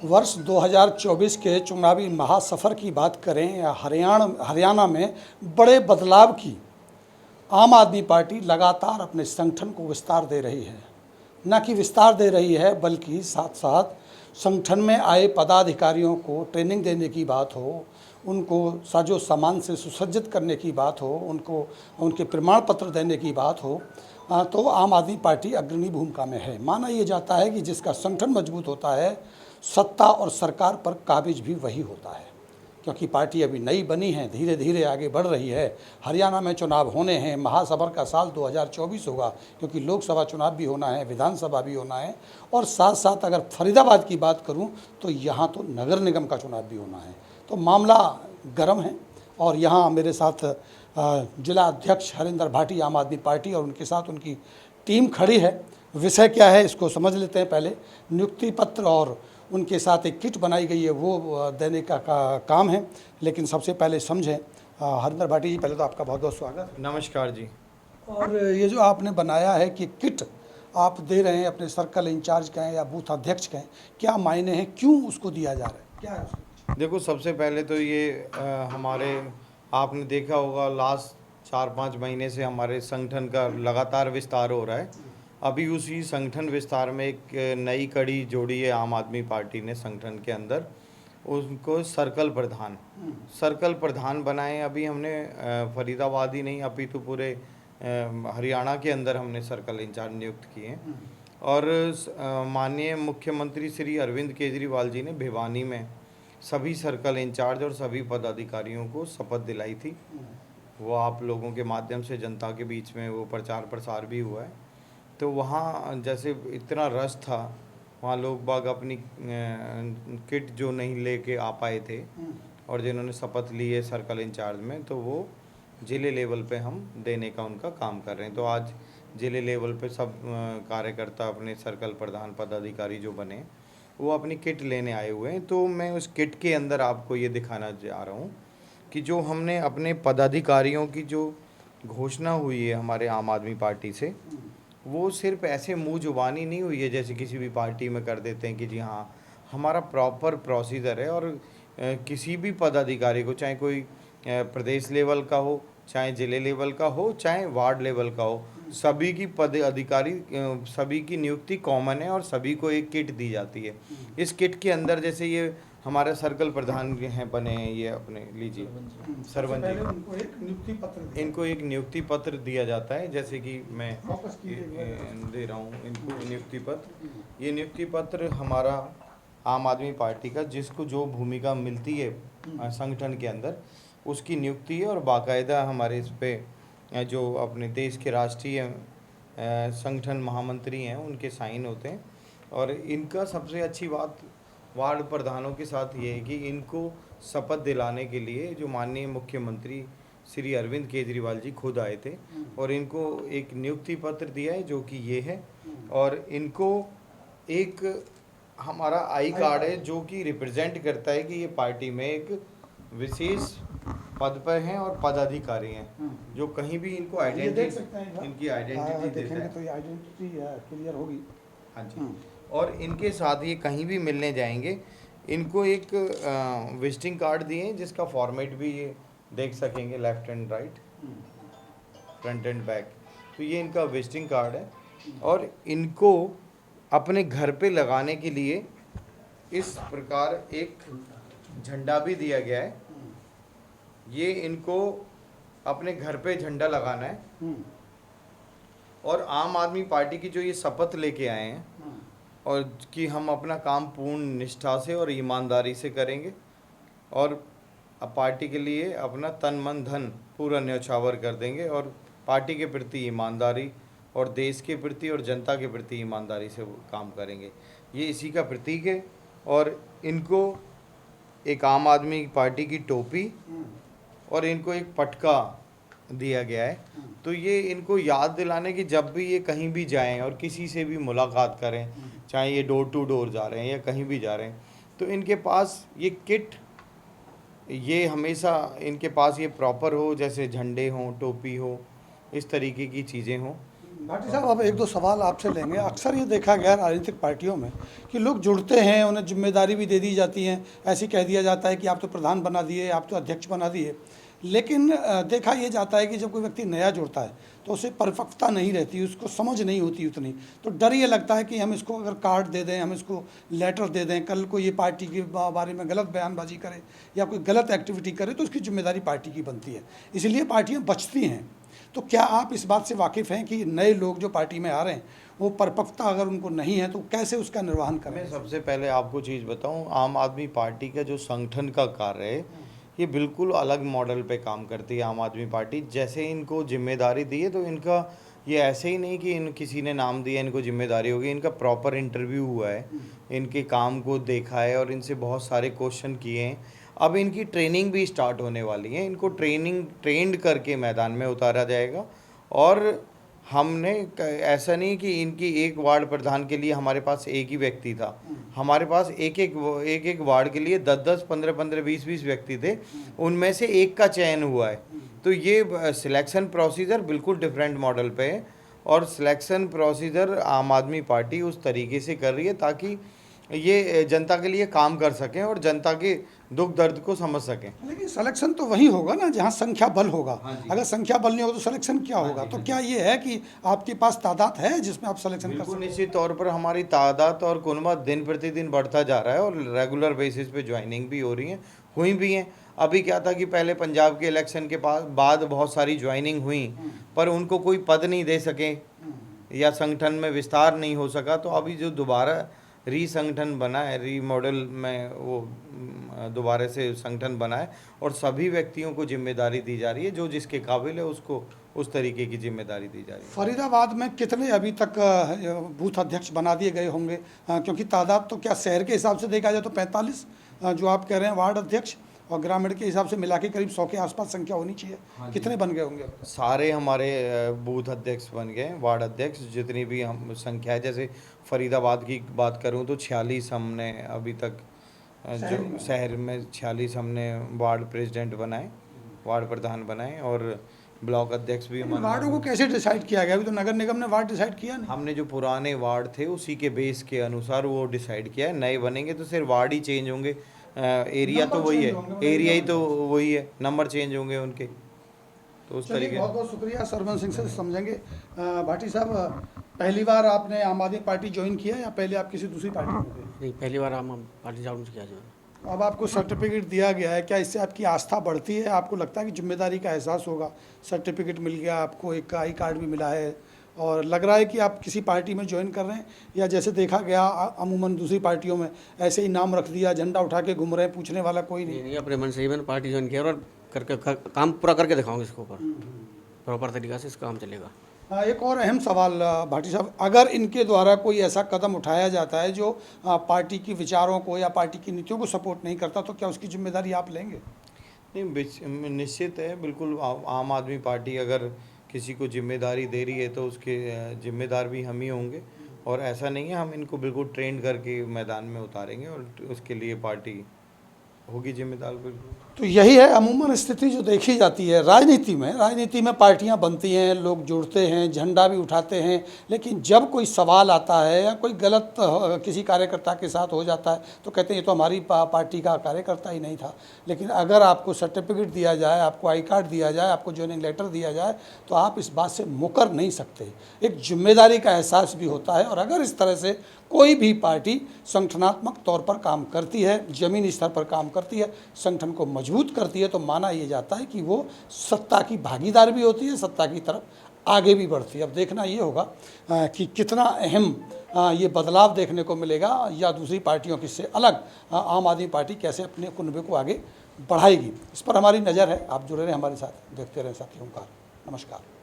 वर्ष 2024 के चुनावी महासफर की बात करें या हरियाणा में बड़े बदलाव की आम आदमी पार्टी लगातार अपने संगठन को विस्तार दे रही है। न कि विस्तार दे रही है बल्कि साथ साथ संगठन में आए पदाधिकारियों को ट्रेनिंग देने की बात हो, उनको साजो सामान से सुसज्जित करने की बात हो, उनको उनके प्रमाण पत्र देने की बात हो, तो आम आदमी पार्टी अग्रणी भूमिका में है। माना ये जाता है कि जिसका संगठन मजबूत होता है, सत्ता और सरकार पर काबिज भी वही होता है। क्योंकि पार्टी अभी नई बनी है, धीरे धीरे आगे बढ़ रही है। हरियाणा में चुनाव होने हैं, महासभर का साल 2024 होगा, क्योंकि लोकसभा चुनाव भी होना है, विधानसभा भी होना है, और साथ साथ अगर फरीदाबाद की बात करूं तो यहाँ तो नगर निगम का चुनाव भी होना है। तो मामला गर्म है। और यहाँ मेरे साथ जिला अध्यक्ष हरिंदर भाटी आम आदमी पार्टी और उनके साथ उनकी टीम खड़ी है। विषय क्या है इसको समझ लेते हैं। पहले नियुक्ति पत्र और उनके साथ एक किट बनाई गई है, वो देने का काम है। लेकिन सबसे पहले समझें, हरिंदर भाटी जी, पहले तो आपका बहुत बहुत स्वागत। नमस्कार जी। और ये जो आपने बनाया है कि किट आप दे रहे हैं अपने सर्कल इंचार्ज कहें या बूथ अध्यक्ष कहें, क्या मायने हैं, क्यों उसको दिया जा रहा है, क्या है उसका? देखो, सबसे पहले तो ये हमारे आपने देखा होगा लास्ट 4-5 महीने से हमारे संगठन का लगातार विस्तार हो रहा है। अभी उसी संगठन विस्तार में एक नई कड़ी जोड़ी है आम आदमी पार्टी ने संगठन के अंदर, उनको सर्कल प्रधान बनाए। अभी हमने फरीदाबाद ही नहीं, अभी तो पूरे हरियाणा के अंदर हमने सर्कल इंचार्ज नियुक्त किए हैं। और माननीय मुख्यमंत्री श्री अरविंद केजरीवाल जी ने भिवानी में सभी सर्कल इंचार्ज और सभी पदाधिकारियों को शपथ दिलाई थी। वो आप लोगों के माध्यम से जनता के बीच में वो प्रचार प्रसार भी हुआ है। तो वहाँ जैसे इतना रश था, वहाँ लोग बाग अपनी किट जो नहीं लेके आ पाए थे और जिन्होंने शपथ ली है सर्कल इंचार्ज में, तो वो ज़िले लेवल पे हम देने का उनका काम कर रहे हैं। तो आज ज़िले लेवल पे सब कार्यकर्ता अपने सर्कल प्रधान पदाधिकारी जो बने, वो अपनी किट लेने आए हुए हैं। तो मैं उस किट के अंदर आपको ये दिखाना जा रहा हूँ कि जो हमने अपने पदाधिकारियों की जो घोषणा हुई है हमारे आम आदमी पार्टी से, वो सिर्फ ऐसे मुंह जुबानी नहीं हुई है जैसे किसी भी पार्टी में कर देते हैं कि जी हाँ, हमारा प्रॉपर प्रोसीजर है। और किसी भी पदाधिकारी को, चाहे कोई प्रदेश लेवल का हो, चाहे ज़िले लेवल का हो, चाहे वार्ड लेवल का हो, सभी की पद अधिकारी सभी की नियुक्ति कॉमन है और सभी को एक किट दी जाती है। इस किट के अंदर जैसे ये हमारे सर्कल प्रधान हैं बने हैं, ये अपने लीजिए सरपंच जी, इनको एक नियुक्ति पत्र दिया जाता है। जैसे कि मैं दे रहा हूँ इनको नियुक्ति पत्र। ये नियुक्ति पत्र हमारा आम आदमी पार्टी का जिसको जो भूमिका मिलती है संगठन के अंदर, उसकी नियुक्ति है। और बाकायदा हमारे इस पे जो अपने देश के राष्ट्रीय संगठन महामंत्री हैं उनके साइन होते हैं। और इनका सबसे अच्छी बात वार्ड प्रधानों के साथ ये है कि इनको शपथ दिलाने के लिए जो माननीय मुख्यमंत्री श्री अरविंद केजरीवाल जी खुद आए थे और इनको एक नियुक्ति पत्र दिया है जो कि ये है। और इनको एक हमारा आई कार्ड है जो कि रिप्रेजेंट करता है कि ये पार्टी में एक विशेष पद पर हैं और पदाधिकारी हैं, जो कहीं भी इनको आइडेंटिटी, इनकी आइडेंटिटी देता है। तो ये आइडेंटिटी क्लियर होगी। हाँ जी। और इनके साथ ये कहीं भी मिलने जाएंगे, इनको एक विजिटिंग कार्ड दिए हैं जिसका फॉर्मेट भी ये देख सकेंगे, left and right, front end back. तो ये इनका विजिटिंग कार्ड है। और इनको अपने घर पे लगाने के लिए इस प्रकार एक झंडा भी दिया गया है। ये इनको अपने घर पे झंडा लगाना है। और आम आदमी पार्टी की जो ये शपथ लेके आए हैं और कि हम अपना काम पूर्ण निष्ठा से और ईमानदारी से करेंगे और पार्टी के लिए अपना तन मन धन पूरा न्यौछावर कर देंगे और पार्टी के प्रति ईमानदारी और देश के प्रति और जनता के प्रति ईमानदारी से वो काम करेंगे, ये इसी का प्रतीक है। और इनको एक आम आदमी पार्टी की टोपी और इनको एक पटका दिया गया है। तो ये इनको याद दिलाने की जब भी ये कहीं भी जाएं और किसी से भी मुलाकात करें, चाहे ये डोर टू डोर जा रहे हैं या कहीं भी जा रहे हैं, तो इनके पास ये किट, ये हमेशा इनके पास ये प्रॉपर हो, जैसे झंडे हों, टोपी हो, इस तरीके की चीज़ें हों। भाटी साहब, अब एक दो सवाल आपसे लेंगे। अक्सर ये देखा गया राजनीतिक पार्टियों में कि लोग जुड़ते हैं, उन्हें जिम्मेदारी भी दे दी जाती है, ऐसे कह दिया जाता है कि आप तो प्रधान बना दिए, आप तो अध्यक्ष बना दिए। लेकिन देखा ये जाता है कि जब कोई व्यक्ति नया जुड़ता है तो उसे परिपक्वता नहीं रहती, उसको समझ नहीं होती उतनी, तो डर ये लगता है कि हम इसको अगर कार्ड दे दें, हम इसको लेटर दे दें, कल को ये पार्टी के बारे में गलत बयानबाजी करे या कोई गलत एक्टिविटी करे तो उसकी जिम्मेदारी पार्टी की बनती है, इसलिए पार्टियाँ बचती हैं। तो क्या आप इस बात से वाकिफ़ हैं कि नए लोग जो पार्टी में आ रहे हैं वो परिपक्वता अगर उनको नहीं है तो कैसे उसका निर्वहन करें? मैं सबसे पहले आपको चीज़ बताऊं, आम आदमी पार्टी का जो संगठन का कार्य है ये बिल्कुल अलग मॉडल पे काम करती है। आम आदमी पार्टी जैसे इनको जिम्मेदारी दी है तो इनका ये ऐसे ही नहीं कि इन किसी ने नाम दिया इनको जिम्मेदारी होगी, इनका प्रॉपर इंटरव्यू हुआ है, इनके काम को देखा है और इनसे बहुत सारे क्वेश्चन किए हैं। अब इनकी ट्रेनिंग भी स्टार्ट होने वाली है, इनको ट्रेंड करके मैदान में उतारा जाएगा। और हमने ऐसा नहीं कि इनकी एक वार्ड प्रधान के लिए हमारे पास एक ही व्यक्ति था, हमारे पास एक एक वार्ड के लिए 10-10, 15-15, 20-20 व्यक्ति थे, उनमें से एक का चयन हुआ है। तो ये सिलेक्शन प्रोसीजर बिल्कुल डिफरेंट मॉडल पे है और सिलेक्शन प्रोसीजर आम आदमी पार्टी उस तरीके से कर रही है ताकि ये जनता के लिए काम कर सकें और जनता के दुख दर्द को समझ सकें। लेकिन सिलेक्शन तो वही होगा ना जहाँ संख्या बल होगा। अगर संख्या बल नहीं होगा तो सिलेक्शन क्या होगा? तो क्या ये है कि आपके पास तादाद है जिसमें आप सिलेक्शन कर बिल्कुल सकते? निश्चित तौर पर हमारी तादाद और कुनबा दिन प्रतिदिन बढ़ता जा रहा है और रेगुलर बेसिस पे ज्वाइनिंग भी हो रही है, हुई भी हैं। अभी क्या था कि पहले पंजाब के इलेक्शन के बाद बहुत सारी ज्वाइनिंग हुई पर उनको कोई पद नहीं दे सके या संगठन में विस्तार नहीं हो सका, तो अभी जो दोबारा संगठन बना है, मॉडल में वो दोबारा से संगठन बना है और सभी व्यक्तियों को जिम्मेदारी दी जा रही है, जो जिसके काबिल है उसको उस तरीके की जिम्मेदारी दी जा रही है। फरीदाबाद में कितने अभी तक बूथ अध्यक्ष बना दिए गए होंगे? क्योंकि तादाद तो क्या शहर के हिसाब से देखा जाए तो 45 जो आप कह रहे हैं वार्ड अध्यक्ष, और ग्रामीण के हिसाब से मिला के करीब 100 के आसपास संख्या होनी चाहिए। कितने बन गए होंगे? सारे हमारे बूथ अध्यक्ष बन गए, वार्ड अध्यक्ष जितनी भी हम संख्या है। जैसे फरीदाबाद की बात करूं तो 46 हमने अभी तक जो शहर में 46 हमने वार्ड प्रेसिडेंट बनाए, वार्ड प्रधान बनाए और ब्लॉक अध्यक्ष भी हमारे। वार्डों को कैसे डिसाइड किया गया? अभी तो नगर निगम ने वार्ड डिसाइड किया नहीं। हमने जो पुराने वार्ड थे उसी के बेस के अनुसार वो डिसाइड किया है। नए बनेंगे तो सिर्फ वार्ड ही चेंज होंगे, एरिया तो वही है, एरिया ही तो वही है, नंबर चेंज होंगे उनके। तो उस तरीके। बहुत बहुत शुक्रिया सरवन सिंह से समझेंगे। भाटी साहब, पहली बार आपने आम आदमी पार्टी ज्वाइन किया या पहले आप किसी दूसरी पार्टी में थे? नहीं, पहली बार आम पार्टी ज्वाइन किया जो। अब आपको सर्टिफिकेट दिया गया है, क्या इससे आपकी आस्था बढ़ती है? आपको लगता है कि जिम्मेदारी का एहसास होगा? सर्टिफिकेट मिल गया आपको, एक आई कार्ड भी मिला है और लग रहा है कि आप किसी पार्टी में ज्वाइन कर रहे हैं, या जैसे देखा गया अमूमन दूसरी पार्टियों में ऐसे ही नाम रख दिया, झंडा उठा के घूम रहे हैं, पूछने वाला कोई नहीं? नहीं, अपने मन से ही मैंने पार्टी ज्वाइन किया और करके काम पूरा करके दिखाऊंगा इसके ऊपर, प्रॉपर तरीका से इसका काम चलेगा। एक और अहम सवाल भाटी साहब, अगर इनके द्वारा कोई ऐसा कदम उठाया जाता है जो पार्टी की विचारों को या पार्टी की नीतियों को सपोर्ट नहीं करता, तो क्या उसकी जिम्मेदारी आप लेंगे? नहीं, निश्चित है, बिल्कुल। आम आदमी पार्टी अगर किसी को जिम्मेदारी दे रही है तो उसके जिम्मेदार भी हम ही होंगे और ऐसा नहीं है, हम इनको बिल्कुल ट्रेंड करके मैदान में उतारेंगे और उसके लिए पार्टी होगी जिम्मेदार बिल्कुल। तो यही है अमूमन स्थिति जो देखी जाती है राजनीति में पार्टियां बनती हैं, लोग जुड़ते हैं, झंडा भी उठाते हैं, लेकिन जब कोई सवाल आता है या कोई गलत किसी कार्यकर्ता के साथ हो जाता है तो कहते हैं ये तो हमारी पार्टी का कार्यकर्ता ही नहीं था। लेकिन अगर आपको सर्टिफिकेट दिया जाए, आपको आई कार्ड दिया जाए, आपको ज्वाइनिंग लेटर दिया जाए तो आप इस बात से मुकर नहीं सकते। एक जिम्मेदारी का एहसास भी होता है और अगर इस तरह से कोई भी पार्टी संगठनात्मक तौर पर काम करती है, ज़मीनी स्तर पर काम करती है, संगठन को मजबूत करती है, तो माना ये जाता है कि वो सत्ता की भागीदार भी होती है, सत्ता की तरफ आगे भी बढ़ती है। अब देखना ये होगा कि कितना अहम ये बदलाव देखने को मिलेगा या दूसरी पार्टियों की से अलग आम आदमी पार्टी कैसे अपने कुनबे को आगे बढ़ाएगी, इस पर हमारी नज़र है। आप जुड़े रहें हमारे साथ, देखते रहें साथी ओंकार। नमस्कार।